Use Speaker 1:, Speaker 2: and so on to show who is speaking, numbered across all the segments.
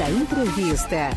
Speaker 1: da Entrevista.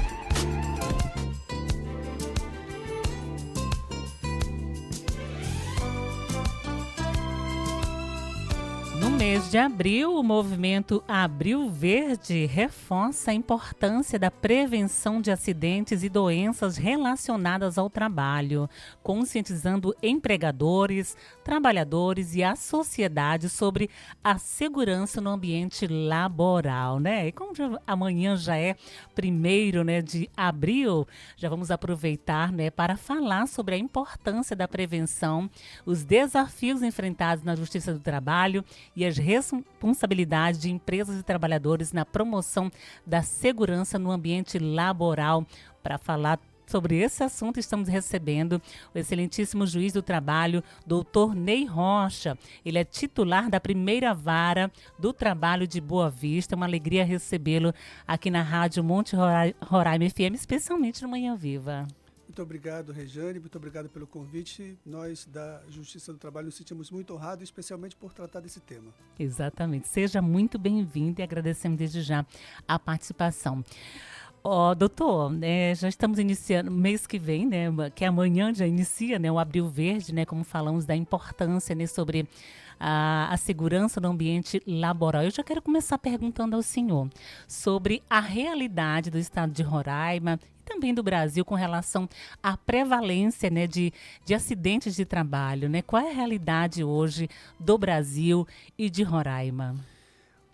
Speaker 2: No mês de abril, o movimento Abril Verde reforça a importância da prevenção de acidentes e doenças relacionadas ao trabalho, conscientizando empregadores, trabalhadores e a sociedade sobre a segurança no ambiente laboral, né? E como amanhã já é 1º, né, de abril, já vamos aproveitar, né, para falar sobre a importância da prevenção, os desafios enfrentados na Justiça do Trabalho e as responsabilidades de empresas e trabalhadores na promoção da segurança no ambiente laboral. Para falar sobre esse assunto, estamos recebendo o excelentíssimo juiz do trabalho, doutor Ney Rocha. Ele é titular da 1ª Vara do Trabalho de Boa Vista. Uma alegria recebê-lo aqui na Rádio Monte Roraima FM, especialmente no Manhã Viva.
Speaker 3: Muito obrigado, Rejane, muito obrigado pelo convite. Nós da Justiça do Trabalho nos sentimos muito honrados, especialmente por tratar desse tema.
Speaker 2: Exatamente. Seja muito bem-vindo e agradecemos desde já a participação. Doutor, já estamos iniciando, mês que vem, né, que amanhã já inicia, né, o Abril Verde, né, como falamos da importância, né, sobre a segurança no ambiente laboral. Eu já quero começar perguntando ao senhor sobre a realidade do estado de Roraima e também do Brasil com relação à prevalência, né, de acidentes de trabalho, né? Qual é a realidade hoje do Brasil e de Roraima?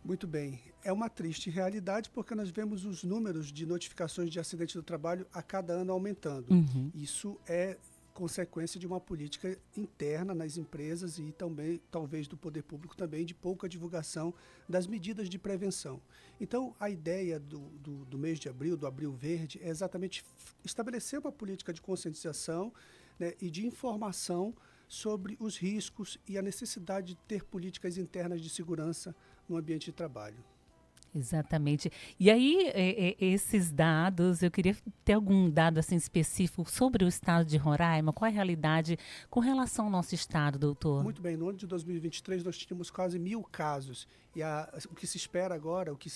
Speaker 3: Muito bem. É uma triste realidade porque nós vemos os números de notificações de acidente do trabalho a cada ano aumentando. Isso é consequência de uma política interna nas empresas e também, talvez, do poder público também, de pouca divulgação das medidas de prevenção. Então, a ideia do mês de abril, do Abril Verde, é exatamente estabelecer uma política de conscientização, né, e de informação sobre os riscos e a necessidade de ter políticas internas de segurança no ambiente de trabalho.
Speaker 2: Exatamente. E aí, esses dados, eu queria ter algum dado assim específico sobre o estado de Roraima, qual é a realidade com relação ao nosso estado, doutor?
Speaker 3: Muito bem, no ano de 2023 nós tínhamos quase 1.000 casos e o que se espera agora, o que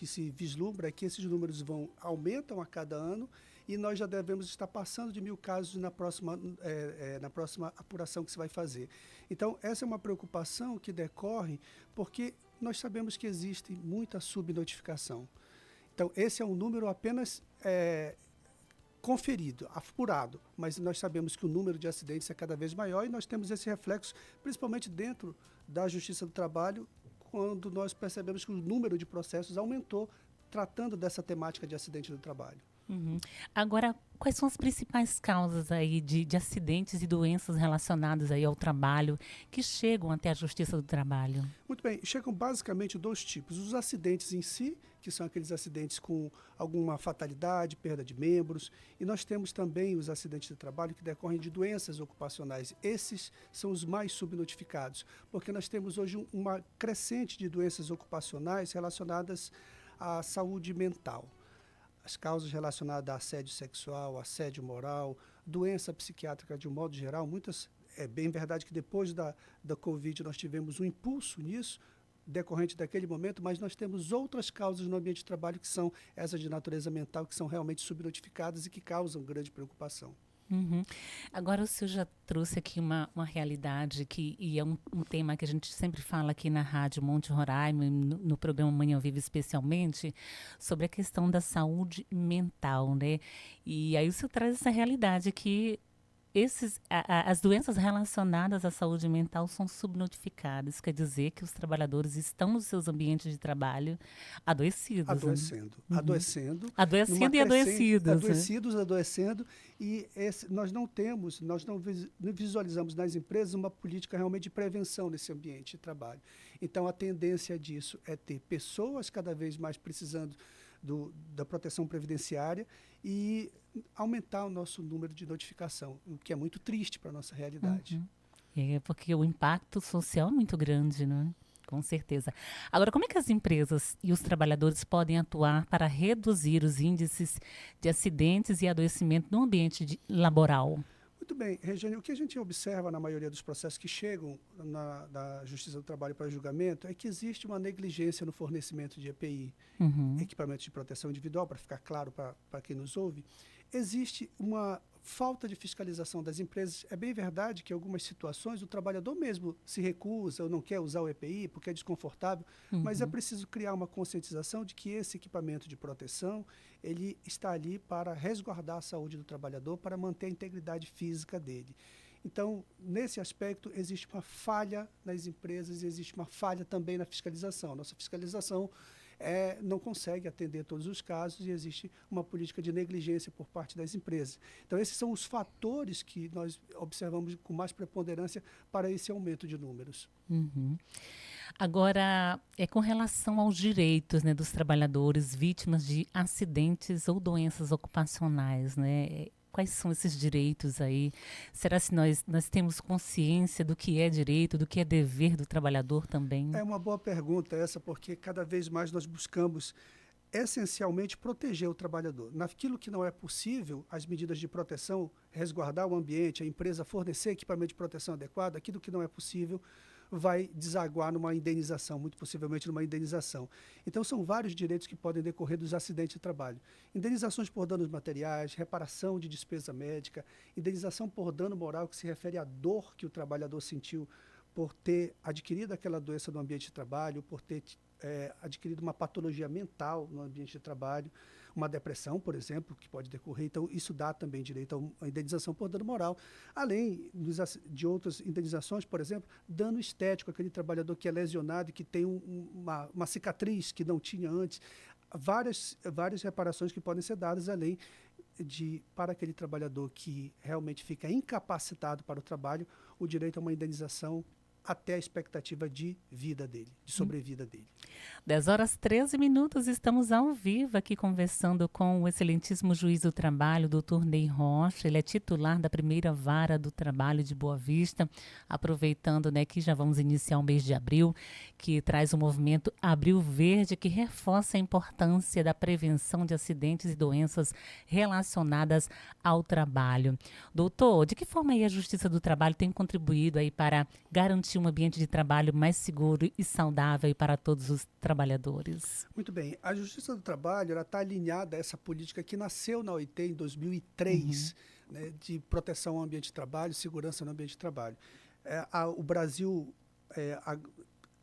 Speaker 3: se vislumbra é que esses números aumentam a cada ano e nós já devemos estar passando de 1.000 casos na próxima apuração que se vai fazer. Então, essa é uma preocupação que decorre porque nós sabemos que existe muita subnotificação. Então, esse é um número apenas conferido, apurado, mas nós sabemos que o número de acidentes é cada vez maior e nós temos esse reflexo, principalmente dentro da Justiça do Trabalho, quando nós percebemos que o número de processos aumentou tratando dessa temática de acidente do trabalho.
Speaker 2: Agora, quais são as principais causas aí de acidentes e doenças relacionadas aí ao trabalho que chegam até a Justiça do Trabalho?
Speaker 3: Muito bem, chegam basicamente 2 tipos. Os acidentes em si, que são aqueles acidentes com alguma fatalidade, perda de membros, e nós temos também os acidentes de trabalho que decorrem de doenças ocupacionais. Esses são os mais subnotificados, porque nós temos hoje uma crescente de doenças ocupacionais relacionadas à saúde mental. As causas relacionadas a assédio sexual, assédio moral, doença psiquiátrica de um modo geral, muitas, é bem verdade que depois da Covid nós tivemos um impulso nisso, decorrente daquele momento, mas nós temos outras causas no ambiente de trabalho que são essas de natureza mental, que são realmente subnotificadas e que causam grande preocupação.
Speaker 2: Agora o senhor já trouxe aqui uma realidade e é um tema que a gente sempre fala aqui na Rádio Monte Roraima, no programa Manhã Viva especialmente, sobre a questão da saúde mental, né? E aí o senhor traz essa realidade que as doenças relacionadas à saúde mental são subnotificadas. Quer dizer que os trabalhadores estão nos seus ambientes de trabalho adoecidos.
Speaker 3: Adoecendo.
Speaker 2: Né?
Speaker 3: Adoecendo
Speaker 2: E adoecidos.
Speaker 3: Adoecendo. E nós não visualizamos nas empresas uma política realmente de prevenção nesse ambiente de trabalho. Então, a tendência disso é ter pessoas cada vez mais precisando da proteção previdenciária e aumentar o nosso número de notificação, o que é muito triste para a nossa realidade.
Speaker 2: É porque o impacto social é muito grande, né? Com certeza. Agora, como é que as empresas e os trabalhadores podem atuar para reduzir os índices de acidentes e adoecimento no ambiente laboral?
Speaker 3: Muito bem, Regiane, o que a gente observa na maioria dos processos que chegam da Justiça do Trabalho para julgamento é que existe uma negligência no fornecimento de EPI,
Speaker 2: Uhum.
Speaker 3: equipamentos de proteção individual, para ficar claro para quem nos ouve. Existe uma falta de fiscalização das empresas. É bem verdade que em algumas situações o trabalhador mesmo se recusa ou não quer usar o EPI porque é desconfortável, mas é
Speaker 2: Uhum.
Speaker 3: preciso criar uma conscientização de que esse equipamento de proteção ele está ali para resguardar a saúde do trabalhador, para manter a integridade física dele. Então, nesse aspecto, existe uma falha nas empresas e existe uma falha também na fiscalização. Nossa fiscalização não consegue atender todos os casos e existe uma política de negligência por parte das empresas. Então, esses são os fatores que nós observamos com mais preponderância para esse aumento de números.
Speaker 2: Uhum. Agora, com relação aos direitos, né, dos trabalhadores vítimas de acidentes ou doenças ocupacionais, né? Quais são esses direitos aí? Será se nós temos consciência do que é direito, do que é dever do trabalhador também?
Speaker 3: É uma boa pergunta essa, porque cada vez mais nós buscamos essencialmente proteger o trabalhador. Naquilo que não é possível, as medidas de proteção, resguardar o ambiente, a empresa fornecer equipamento de proteção adequado, aquilo que não é possível vai desaguar numa indenização, muito possivelmente numa indenização. Então, são vários direitos que podem decorrer dos acidentes de trabalho. Indenizações por danos materiais, reparação de despesa médica, indenização por dano moral, que se refere à dor que o trabalhador sentiu por ter adquirido aquela doença no ambiente de trabalho, por ter adquirido uma patologia mental no ambiente de trabalho, uma depressão, por exemplo, que pode decorrer. Então, isso dá também direito a uma indenização por dano moral, além de outras indenizações, por exemplo, dano estético, aquele trabalhador que é lesionado e que tem uma cicatriz que não tinha antes, várias reparações que podem ser dadas, além para aquele trabalhador que realmente fica incapacitado para o trabalho, o direito a uma indenização até a expectativa de vida dele, de sobrevida dele.
Speaker 2: 10h13, estamos ao vivo aqui conversando com o excelentíssimo juiz do trabalho, doutor Ney Rocha. Ele é titular da primeira vara do trabalho de Boa Vista, aproveitando, né, que já vamos iniciar o mês de abril, que traz o movimento Abril Verde, que reforça a importância da prevenção de acidentes e doenças relacionadas ao trabalho. Doutor, de que forma aí a Justiça do Trabalho tem contribuído aí para garantir um ambiente de trabalho mais seguro e saudável para todos os trabalhadores?
Speaker 3: Muito bem. A Justiça do Trabalho está alinhada a essa política que nasceu na OIT em
Speaker 2: Uhum.
Speaker 3: 2003, né, de proteção ao ambiente de trabalho, segurança no ambiente de trabalho. O Brasil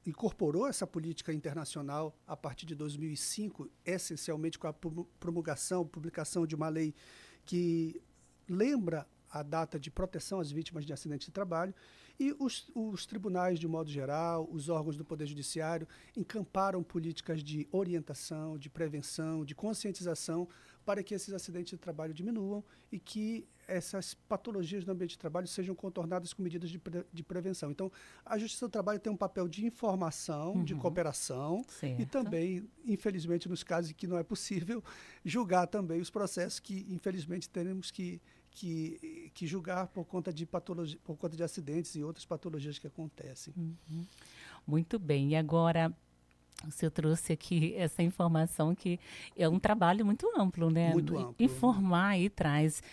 Speaker 3: incorporou essa política internacional a partir de 2005, essencialmente com a publicação de uma lei que lembra a data de proteção às vítimas de acidentes de trabalho, e os tribunais, de modo geral, os órgãos do Poder Judiciário, encamparam políticas de orientação, de prevenção, de conscientização para que esses acidentes de trabalho diminuam e que essas patologias no ambiente de trabalho sejam contornadas com medidas de prevenção. Então, a Justiça do Trabalho tem um papel de informação, de
Speaker 2: Uhum.
Speaker 3: cooperação e
Speaker 2: Certo.
Speaker 3: também, infelizmente, nos casos em que não é possível, julgar também os processos que, infelizmente, teremos que julgar por conta de patologia, por conta de acidentes e outras patologias que acontecem.
Speaker 2: Muito bem. E agora, o senhor trouxe aqui essa informação que é um trabalho muito amplo, né?
Speaker 3: Muito amplo.
Speaker 2: Informar e traz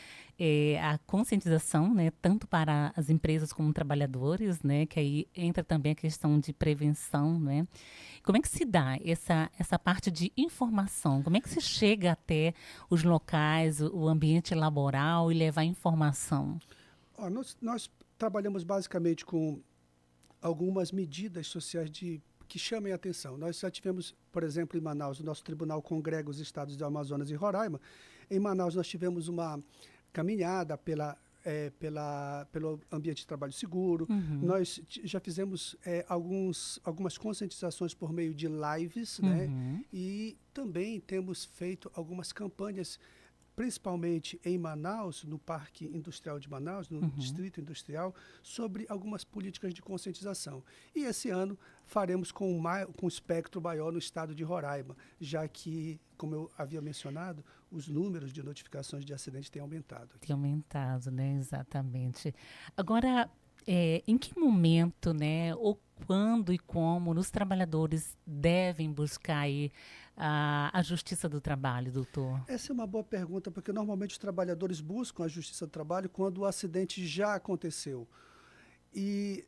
Speaker 2: a conscientização, né? Tanto para as empresas como trabalhadores, né? Que aí entra também a questão de prevenção, né? Como é que se dá essa parte de informação? Como é que se chega até os locais, o ambiente laboral e levar informação?
Speaker 3: Nós trabalhamos basicamente com algumas medidas sociais que chamem a atenção. Nós já tivemos, por exemplo, em Manaus, o nosso tribunal congrega os estados do Amazonas e Roraima. Em Manaus, nós tivemos uma caminhada pelo ambiente de trabalho seguro.
Speaker 2: Uhum,
Speaker 3: Nós já fizemos algumas conscientizações por meio de lives, né?
Speaker 2: uhum,
Speaker 3: E também temos feito algumas campanhas, principalmente em Manaus, no Parque Industrial de Manaus, no
Speaker 2: uhum.
Speaker 3: Distrito Industrial, sobre algumas políticas de conscientização. E esse ano faremos com um espectro maior no estado de Roraima, já que, como eu havia mencionado, os números de notificações de acidentes têm aumentado aqui.
Speaker 2: Tem aumentado, né? Exatamente. Agora, Em que momento, né, ou quando e como os trabalhadores devem buscar aí a justiça do trabalho, doutor?
Speaker 3: Essa é uma boa pergunta, porque normalmente os trabalhadores buscam a justiça do trabalho quando o acidente já aconteceu. E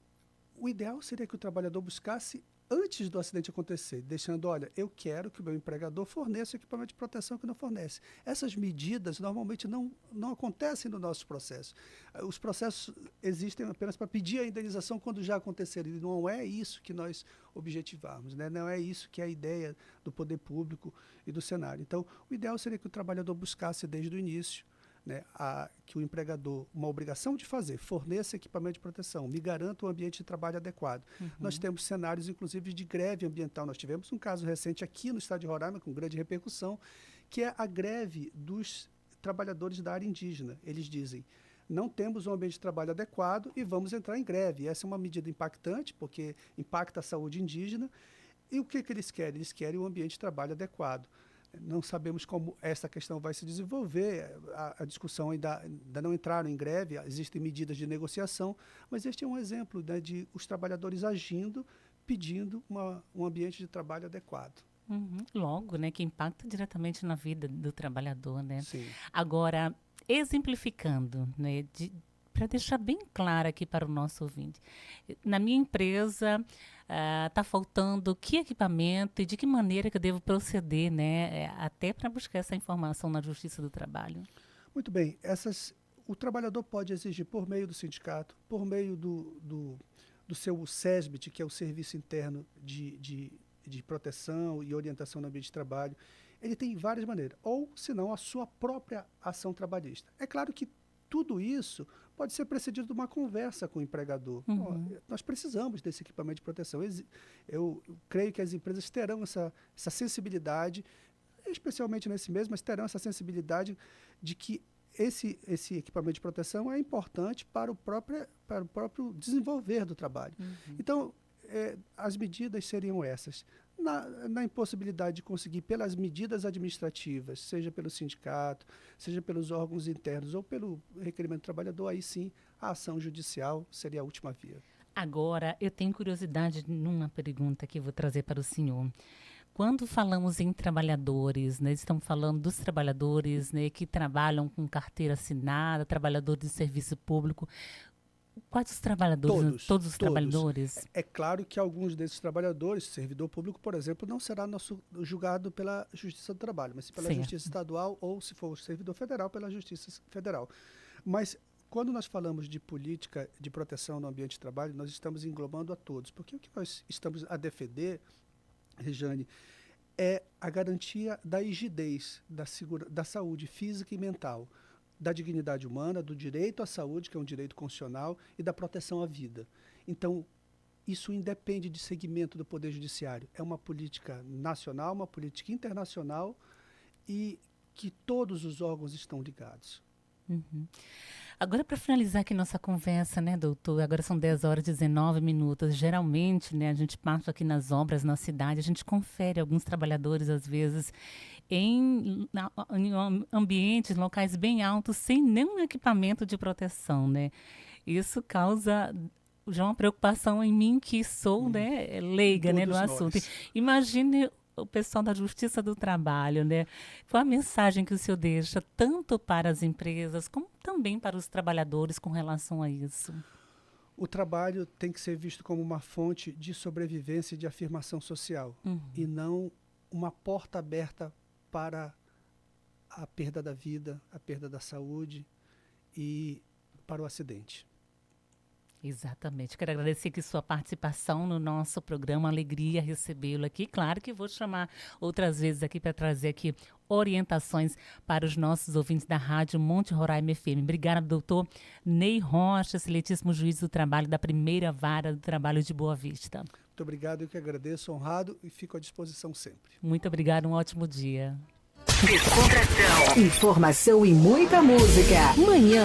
Speaker 3: o ideal seria que o trabalhador buscasse antes do acidente acontecer, deixando, olha, eu quero que o meu empregador forneça o equipamento de proteção que não fornece. Essas medidas normalmente não acontecem no nosso processo. Os processos existem apenas para pedir a indenização quando já aconteceram, e não é isso que nós objetivamos, né? Não é isso que é a ideia do poder público e do cenário. Então, o ideal seria que o trabalhador buscasse desde o início, né, que o empregador, uma obrigação de fazer, forneça equipamento de proteção, me garanta um ambiente de trabalho adequado. Nós temos cenários, inclusive, de greve ambiental. Nós tivemos um caso recente aqui no estado de Roraima, com grande repercussão, que é a greve dos trabalhadores da área indígena. Eles dizem, não temos um ambiente de trabalho adequado e vamos entrar em greve. Essa é uma medida impactante, porque impacta a saúde indígena. E o que eles querem? Eles querem um ambiente de trabalho adequado. Não sabemos como essa questão vai se desenvolver, a discussão ainda não entraram em greve, existem medidas de negociação, mas este é um exemplo, né, de os trabalhadores agindo, pedindo um ambiente de trabalho adequado.
Speaker 2: Logo, né, que impacta diretamente na vida do trabalhador, né?
Speaker 3: Sim.
Speaker 2: Agora, exemplificando, né, para deixar bem claro aqui para o nosso ouvinte, na minha empresa está faltando que equipamento e de que maneira que eu devo proceder, né, até para buscar essa informação na Justiça do Trabalho.
Speaker 3: Muito bem, o trabalhador pode exigir por meio do sindicato, por meio do seu SESBIT, que é o Serviço Interno de Proteção e Orientação no Ambiente de Trabalho. Ele tem várias maneiras, ou, se não, a sua própria ação trabalhista. É claro que tudo isso pode ser precedido de uma conversa com o empregador. Nós precisamos desse equipamento de proteção. Eu creio que as empresas terão essa sensibilidade, especialmente nesse mês, mas terão essa sensibilidade de que esse equipamento de proteção é importante para o próprio desenvolver do trabalho. Então, as medidas seriam essas. Na impossibilidade de conseguir pelas medidas administrativas, seja pelo sindicato, seja pelos órgãos internos ou pelo requerimento do trabalhador, aí sim a ação judicial seria a última via.
Speaker 2: Agora, eu tenho curiosidade numa pergunta que vou trazer para o senhor. Quando falamos em trabalhadores, né, estamos falando dos trabalhadores, né, que trabalham com carteira assinada, trabalhadores de serviço público. Quais os trabalhadores? Todos os trabalhadores?
Speaker 3: É claro que alguns desses trabalhadores, servidor público, por exemplo, não será julgado pela Justiça do Trabalho, mas pela Justiça Estadual ou, se for servidor federal, pela Justiça Federal. Mas quando nós falamos de política de proteção no ambiente de trabalho, nós estamos englobando a todos, porque o que nós estamos a defender, Rejane, é a garantia da rigidez da saúde física e mental, da dignidade humana, do direito à saúde, que é um direito constitucional, e da proteção à vida. Então, isso independe de segmento do Poder Judiciário. É uma política nacional, uma política internacional e que todos os órgãos estão ligados.
Speaker 2: Agora, para finalizar aqui nossa conversa, né, doutor? Agora são 10h19. Geralmente, né, a gente passa aqui nas obras na cidade, a gente confere alguns trabalhadores, às vezes, em ambientes, locais bem altos, sem nenhum equipamento de proteção, né? Isso causa já uma preocupação em mim, que sou, né, leiga, né, no assunto. Imagine o pessoal da Justiça do Trabalho, né? Qual a mensagem que o senhor deixa, tanto para as empresas, como também para os trabalhadores com relação a isso?
Speaker 3: O trabalho tem que ser visto como uma fonte de sobrevivência e de afirmação social, e não uma porta aberta para a perda da vida, a perda da saúde e para o acidente.
Speaker 2: Exatamente. Quero agradecer aqui sua participação no nosso programa, alegria recebê-lo aqui. Claro que vou chamar outras vezes aqui para trazer aqui orientações para os nossos ouvintes da Rádio Monte Roraima FM. Obrigada, doutor Ney Rocha, excelentíssimo juiz do trabalho da primeira vara do trabalho de Boa Vista.
Speaker 3: Muito obrigado, eu que agradeço, honrado, e fico à disposição sempre.
Speaker 2: Muito obrigada, um ótimo dia.
Speaker 1: Descontração, informação e muita música. Manhã